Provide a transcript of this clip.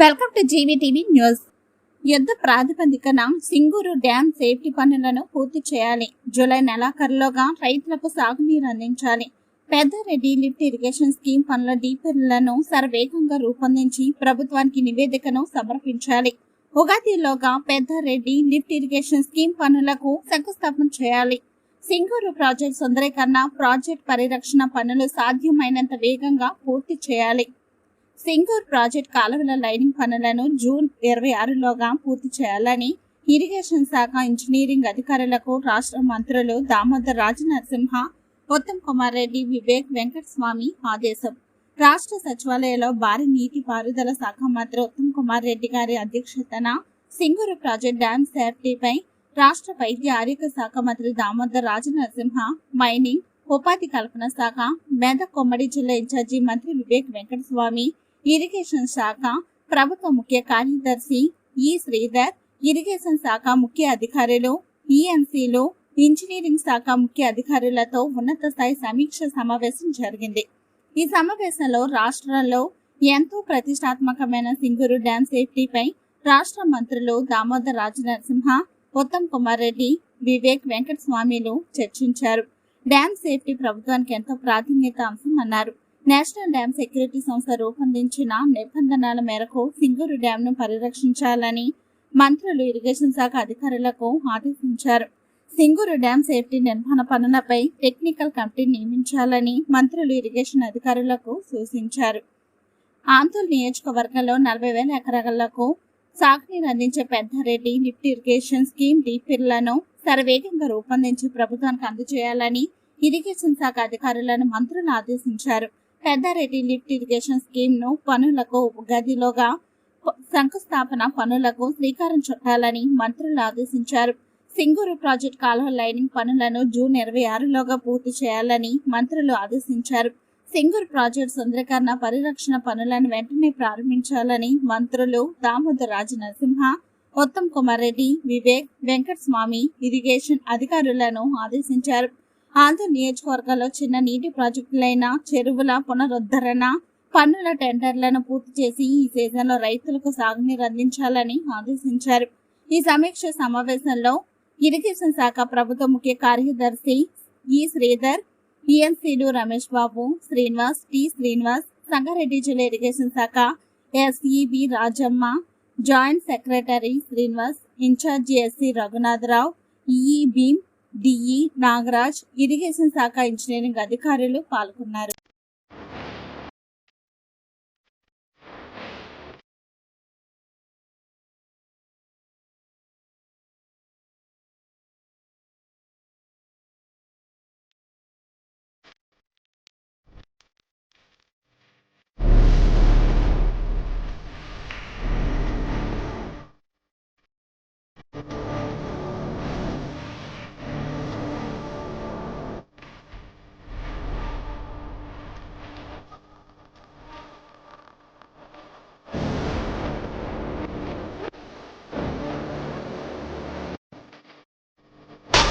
Welcome to జీవీటీవీ news. యుద్ధ ప్రాతిపదికన Singur dam safety పనులను పూర్తి చేయాలి. జూలై నెలాఖరులోగా రైతులకు సాగునీరు అందించాలి. పెద్దారెడ్డి లిఫ్ట్ ఇరిగేషన్ స్కీమ్ పనుల డీపీలను శరవేగంగా రూపొందించి ప్రభుత్వానికి నివేదికను సమర్పించాలి. ఉగాదిలోగా పెద్దారెడ్డి లిఫ్ట్ ఇరిగేషన్ స్కీమ్ పనులకు శంకుస్థాపన చేయాలి. సింగూరు ప్రాజెక్టు సుందరీకరణ, ప్రాజెక్టు పరిరక్షణ పనులు సాధ్యమైనంత వేగంగా పూర్తి చేయాలి. సింగూరు ప్రాజెక్టు కాలువల లైనింగ్ పనులను జూన్ 26లోగా పూర్తి చేయాలని ఇరిగేషన్ శాఖ ఇంజనీరింగ్ అధికారులకు రాష్ట్ర మంత్రులు దామోదర్ రాజనరసింహ, ఉత్తమ్ కుమార్ రెడ్డి, వివేక్ వెంకటస్వామి ఆదేశం. రాష్ట్ర సచివాలయంలో భారీ నీటి పారుదల శాఖ మంత్రి ఉత్తమ్ కుమార్ రెడ్డి గారి అధ్యక్షతన సింగూరు ప్రాజెక్టు డ్యాం సేఫ్టీపై రాష్ట్ర వైద్య ఆరోగ్య శాఖ మంత్రి దామోదర్ రాజనరసింహ, మైనింగ్, ఉపాధి కల్పన శాఖ, మెదక్ ఉమ్మడి జిల్లా ఇన్ఛార్జి మంత్రి వివేక్ వెంకటస్వామి, ఇరిగేషన్ శాఖ ప్రభుత్వ ముఖ్య కార్యదర్శి ఈ శ్రీధర్, ఇరిగేషన్ శాఖ ముఖ్య అధికారులు, ఈఎన్సీలు, ఇంజనీరింగ్ శాఖ ముఖ్య అధికారులతో ఉన్నత స్థాయి సమీక్ష సమావేశం జరిగింది. ఈ సమావేశంలో రాష్ట్రంలో ఎంతో ప్రతిష్టాత్మకమైన సింగూరు డ్యాం సేఫ్టీపై రాష్ట్ర మంత్రులు దామోదర్ రాజనరసింహ, ఉత్తమ్ కుమార్ రెడ్డి, వివేక్ వెంకటస్వామిలు చర్చించారు. డ్యాం సేఫ్టీ ప్రభుత్వానికి ఎంతో ప్రాధాన్యత అంశం అన్నారు. నేషనల్ డ్యాం సెక్యూరిటీ సంస్థ రూపొందించిన నిబంధనల మేరకు సింగూరు డ్యాంను పరిరక్షించాలని మంత్రులు ఇరిగేషన్ శాఖ అధికారులకు ఆదేశించారు. సింగూరు డ్యాం సేఫ్టీ నిర్మాణ పనులపై టెక్నికల్ కమిటీ నియమించాలని మంత్రులు ఇరిగేషన్ అధికారులకు సూచించారు. ఆందోళన నియోజకవర్గంలో 40,000 ఎకరాలకు సాగునీరు అందించే పెద్దారెడ్డి లిఫ్ట్ ఇరిగేషన్ స్కీమ్ డీపీలను శరవేగంగా రూపొందించి ప్రభుత్వానికి అందజేయాలని ఇరిగేషన్ శాఖ అధికారులను మంత్రులు ఆదేశించారు. పెద్దారెడ్డి లిఫ్ట్ ఇరిగేషన్ స్కీమ్ ను పనులకు ఉగాదిలోగా శంకుస్థాపన పనులకు శ్రీకారం చుట్టాలని మంత్రులు ఆదేశించారు. సింగూరు ప్రాజెక్టు కాలువ లైనింగ్ పనులను జూన్ 26లోగా పూర్తి చేయాలని మంత్రులు ఆదేశించారు. సింగూరు ప్రాజెక్టు సుందరీకరణ, పరిరక్షణ పనులను వెంటనే ప్రారంభించాలని మంత్రులు దామోదర్ రాజనరసింహ, ఉత్తమ్ కుమార్ రెడ్డి, వివేక్ వెంకటస్వామి ఇరిగేషన్ అధికారులను ఆదేశించారు. ఆంధ్ర నియోజకవర్గంలో చిన్న నీటి ప్రాజెక్టులైన చెరువుల పునరుద్ధరణ పన్నుల టెండర్లను పూర్తి చేసి ఈ సీజన్లో రైతులకు సాగునీరు అందించాలని ఆదేశించారు. ఈ సమీక్ష సమావేశంలో ఇరిగేషన్ శాఖ ప్రభుత్వ ముఖ్య కార్యదర్శి ఈ శ్రీధర్, ఈఎన్సీలు రమేష్ బాబు, శ్రీనివాస్, టి శ్రీనివాస్, సంగారెడ్డి జిల్లా ఇరిగేషన్ శాఖ SE B Rajamma, joint secretary Srinivas, incharge SC Raghunatharao, EE Bheem, DE Nagaraj, irrigation శాఖ ఇంజనీరింగ్ అధికారులు పాల్గొన్నారు.